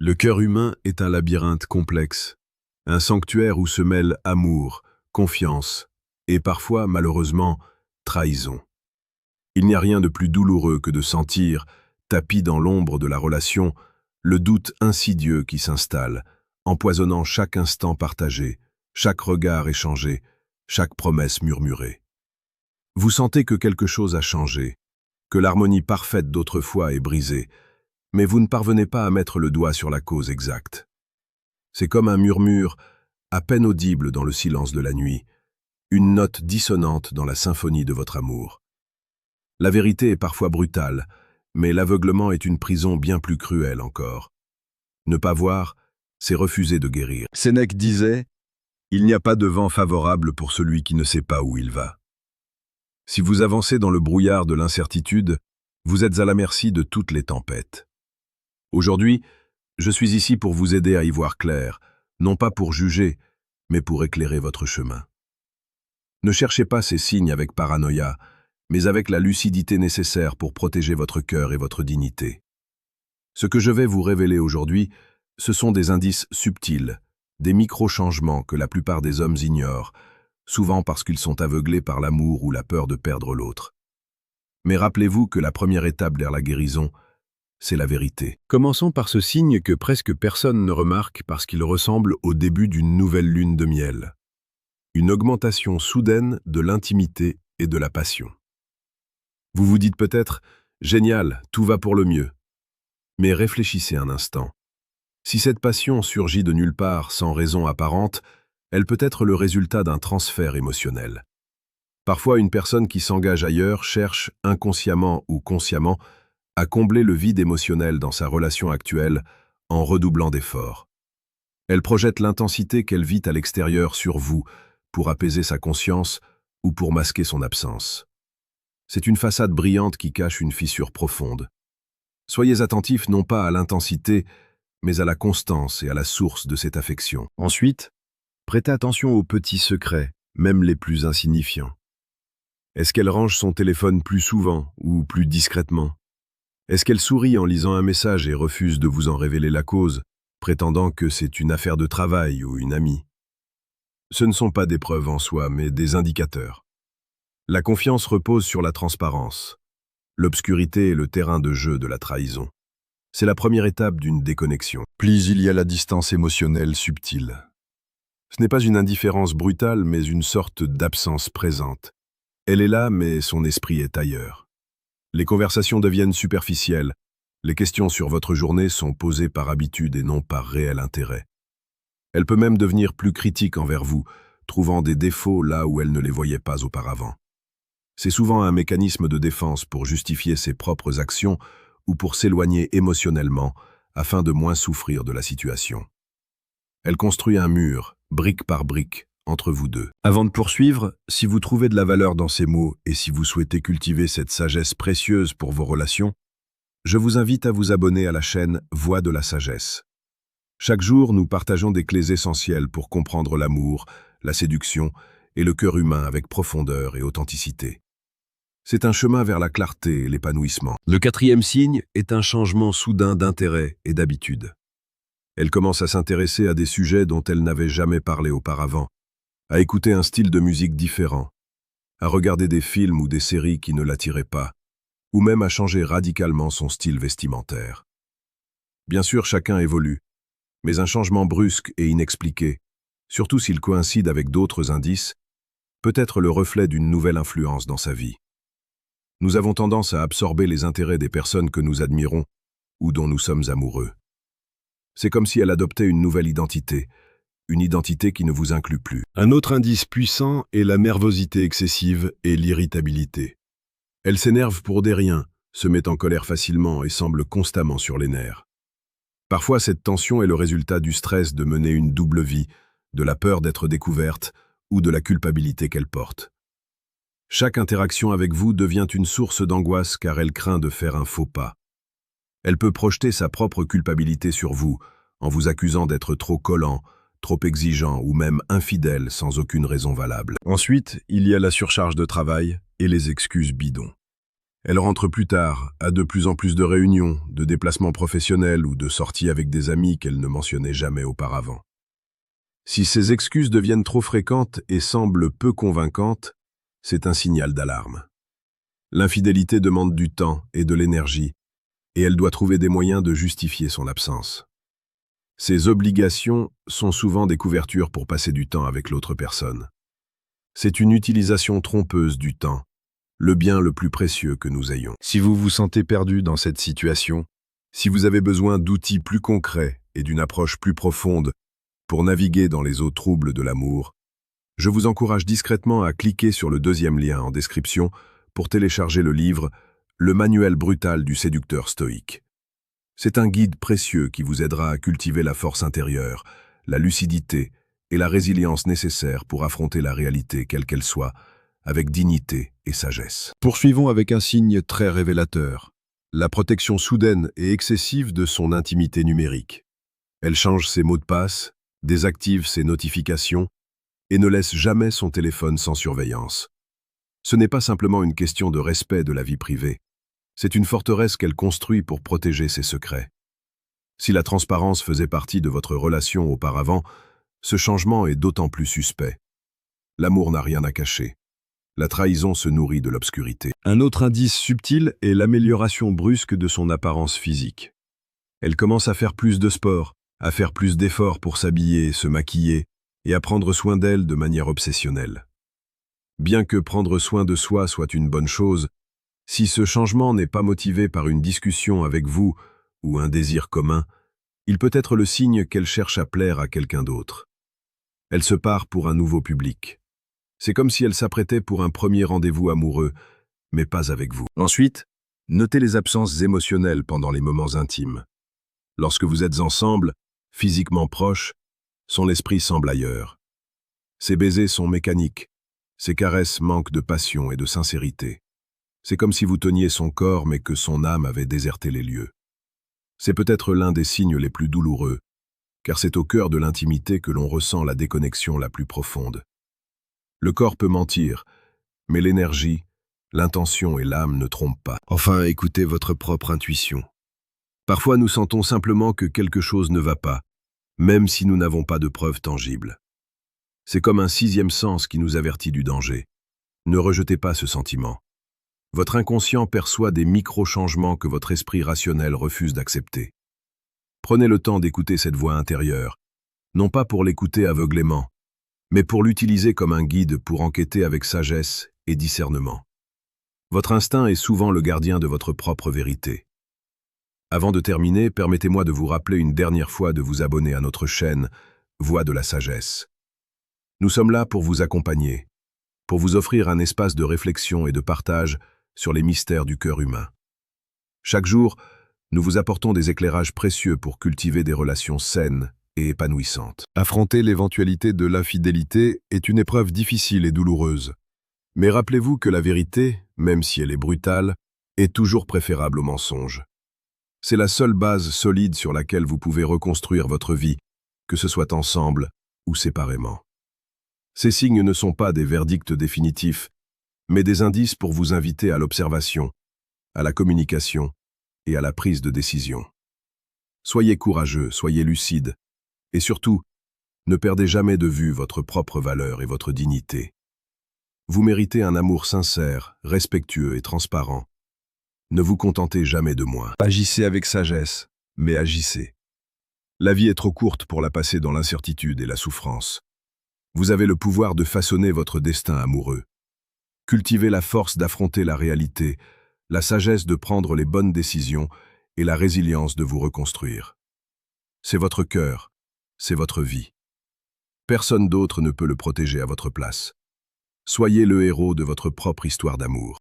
Le cœur humain est un labyrinthe complexe, un sanctuaire où se mêlent amour, confiance et parfois, malheureusement, trahison. Il n'y a rien de plus douloureux que de sentir, tapi dans l'ombre de la relation, le doute insidieux qui s'installe, empoisonnant chaque instant partagé, chaque regard échangé, chaque promesse murmurée. Vous sentez que quelque chose a changé, que l'harmonie parfaite d'autrefois est brisée, mais vous ne parvenez pas à mettre le doigt sur la cause exacte. C'est comme un murmure à peine audible dans le silence de la nuit, une note dissonante dans la symphonie de votre amour. La vérité est parfois brutale, mais l'aveuglement est une prison bien plus cruelle encore. Ne pas voir, c'est refuser de guérir. Sénèque disait « Il n'y a pas de vent favorable pour celui qui ne sait pas où il va ». Si vous avancez dans le brouillard de l'incertitude, vous êtes à la merci de toutes les tempêtes. Aujourd'hui, je suis ici pour vous aider à y voir clair, non pas pour juger, mais pour éclairer votre chemin. Ne cherchez pas ces signes avec paranoïa, mais avec la lucidité nécessaire pour protéger votre cœur et votre dignité. Ce que je vais vous révéler aujourd'hui, ce sont des indices subtils, des micro-changements que la plupart des hommes ignorent, souvent parce qu'ils sont aveuglés par l'amour ou la peur de perdre l'autre. Mais rappelez-vous que la première étape vers la guérison, c'est la vérité. Commençons par ce signe que presque personne ne remarque parce qu'il ressemble au début d'une nouvelle lune de miel. Une augmentation soudaine de l'intimité et de la passion. Vous vous dites peut-être « Génial, tout va pour le mieux ». Mais réfléchissez un instant. Si cette passion surgit de nulle part sans raison apparente, elle peut être le résultat d'un transfert émotionnel. Parfois, une personne qui s'engage ailleurs cherche, inconsciemment ou consciemment, à combler le vide émotionnel dans sa relation actuelle en redoublant d'efforts. Elle projette l'intensité qu'elle vit à l'extérieur sur vous pour apaiser sa conscience ou pour masquer son absence. C'est une façade brillante qui cache une fissure profonde. Soyez attentifs non pas à l'intensité, mais à la constance et à la source de cette affection. Ensuite, prêtez attention aux petits secrets, même les plus insignifiants. Est-ce qu'elle range son téléphone plus souvent ou plus discrètement? Est-ce qu'elle sourit en lisant un message et refuse de vous en révéler la cause, prétendant que c'est une affaire de travail ou une amie? Ce ne sont pas des preuves en soi, mais des indicateurs. La confiance repose sur la transparence. L'obscurité est le terrain de jeu de la trahison. C'est la première étape d'une déconnexion. Puis il y a la distance émotionnelle subtile. Ce n'est pas une indifférence brutale, mais une sorte d'absence présente. Elle est là, mais son esprit est ailleurs. Les conversations deviennent superficielles. Les questions sur votre journée sont posées par habitude et non par réel intérêt. Elle peut même devenir plus critique envers vous, trouvant des défauts là où elle ne les voyait pas auparavant. C'est souvent un mécanisme de défense pour justifier ses propres actions ou pour s'éloigner émotionnellement afin de moins souffrir de la situation. Elle construit un mur, brique par brique, entre vous deux. Avant de poursuivre, si vous trouvez de la valeur dans ces mots et si vous souhaitez cultiver cette sagesse précieuse pour vos relations, je vous invite à vous abonner à la chaîne Voix de la Sagesse. Chaque jour, nous partageons des clés essentielles pour comprendre l'amour, la séduction et le cœur humain avec profondeur et authenticité. C'est un chemin vers la clarté et l'épanouissement. Le quatrième signe est un changement soudain d'intérêt et d'habitude. Elle commence à s'intéresser à des sujets dont elle n'avait jamais parlé auparavant, à écouter un style de musique différent, à regarder des films ou des séries qui ne l'attiraient pas, ou même à changer radicalement son style vestimentaire. Bien sûr, chacun évolue, mais un changement brusque et inexpliqué, surtout s'il coïncide avec d'autres indices, peut être le reflet d'une nouvelle influence dans sa vie. Nous avons tendance à absorber les intérêts des personnes que nous admirons ou dont nous sommes amoureux. C'est comme si elle adoptait une nouvelle identité, une identité qui ne vous inclut plus. Un autre indice puissant est la nervosité excessive et l'irritabilité. Elle s'énerve pour des riens, se met en colère facilement et semble constamment sur les nerfs. Parfois, cette tension est le résultat du stress de mener une double vie, de la peur d'être découverte ou de la culpabilité qu'elle porte. Chaque interaction avec vous devient une source d'angoisse car elle craint de faire un faux pas. Elle peut projeter sa propre culpabilité sur vous, en vous accusant d'être trop collant, trop exigeant ou même infidèle sans aucune raison valable. Ensuite, il y a la surcharge de travail et les excuses bidons. Elle rentre plus tard, a de plus en plus de réunions, de déplacements professionnels ou de sorties avec des amis qu'elle ne mentionnait jamais auparavant. Si ces excuses deviennent trop fréquentes et semblent peu convaincantes, c'est un signal d'alarme. L'infidélité demande du temps et de l'énergie, et elle doit trouver des moyens de justifier son absence. Ces obligations sont souvent des couvertures pour passer du temps avec l'autre personne. C'est une utilisation trompeuse du temps, le bien le plus précieux que nous ayons. Si vous vous sentez perdu dans cette situation, si vous avez besoin d'outils plus concrets et d'une approche plus profonde pour naviguer dans les eaux troubles de l'amour, je vous encourage discrètement à cliquer sur le deuxième lien en description pour télécharger le livre « Le manuel brutal du séducteur stoïque ». C'est un guide précieux qui vous aidera à cultiver la force intérieure, la lucidité et la résilience nécessaires pour affronter la réalité quelle qu'elle soit, avec dignité et sagesse. Poursuivons avec un signe très révélateur, la protection soudaine et excessive de son intimité numérique. Elle change ses mots de passe, désactive ses notifications et ne laisse jamais son téléphone sans surveillance. Ce n'est pas simplement une question de respect de la vie privée, c'est une forteresse qu'elle construit pour protéger ses secrets. Si la transparence faisait partie de votre relation auparavant, ce changement est d'autant plus suspect. L'amour n'a rien à cacher. La trahison se nourrit de l'obscurité. Un autre indice subtil est l'amélioration brusque de son apparence physique. Elle commence à faire plus de sport, à faire plus d'efforts pour s'habiller, se maquiller, et à prendre soin d'elle de manière obsessionnelle. Bien que prendre soin de soi soit une bonne chose, si ce changement n'est pas motivé par une discussion avec vous ou un désir commun, il peut être le signe qu'elle cherche à plaire à quelqu'un d'autre. Elle se part pour un nouveau public. C'est comme si elle s'apprêtait pour un premier rendez-vous amoureux, mais pas avec vous. Ensuite, notez les absences émotionnelles pendant les moments intimes. Lorsque vous êtes ensemble, physiquement proches, son esprit semble ailleurs. Ses baisers sont mécaniques, ses caresses manquent de passion et de sincérité. C'est comme si vous teniez son corps mais que son âme avait déserté les lieux. C'est peut-être l'un des signes les plus douloureux, car c'est au cœur de l'intimité que l'on ressent la déconnexion la plus profonde. Le corps peut mentir, mais l'énergie, l'intention et l'âme ne trompent pas. Enfin, écoutez votre propre intuition. Parfois, nous sentons simplement que quelque chose ne va pas, même si nous n'avons pas de preuves tangibles. C'est comme un sixième sens qui nous avertit du danger. Ne rejetez pas ce sentiment. Votre inconscient perçoit des micro-changements que votre esprit rationnel refuse d'accepter. Prenez le temps d'écouter cette voix intérieure, non pas pour l'écouter aveuglément, mais pour l'utiliser comme un guide pour enquêter avec sagesse et discernement. Votre instinct est souvent le gardien de votre propre vérité. Avant de terminer, permettez-moi de vous rappeler une dernière fois de vous abonner à notre chaîne Voix de la Sagesse. Nous sommes là pour vous accompagner, pour vous offrir un espace de réflexion et de partage sur les mystères du cœur humain. Chaque jour, nous vous apportons des éclairages précieux pour cultiver des relations saines et épanouissantes. Affronter l'éventualité de l'infidélité est une épreuve difficile et douloureuse. Mais rappelez-vous que la vérité, même si elle est brutale, est toujours préférable au mensonge. C'est la seule base solide sur laquelle vous pouvez reconstruire votre vie, que ce soit ensemble ou séparément. Ces signes ne sont pas des verdicts définitifs, mais des indices pour vous inviter à l'observation, à la communication et à la prise de décision. Soyez courageux, soyez lucide, et surtout, ne perdez jamais de vue votre propre valeur et votre dignité. Vous méritez un amour sincère, respectueux et transparent. Ne vous contentez jamais de moins. Agissez avec sagesse, mais agissez. La vie est trop courte pour la passer dans l'incertitude et la souffrance. Vous avez le pouvoir de façonner votre destin amoureux. Cultivez la force d'affronter la réalité, la sagesse de prendre les bonnes décisions et la résilience de vous reconstruire. C'est votre cœur, c'est votre vie. Personne d'autre ne peut le protéger à votre place. Soyez le héros de votre propre histoire d'amour.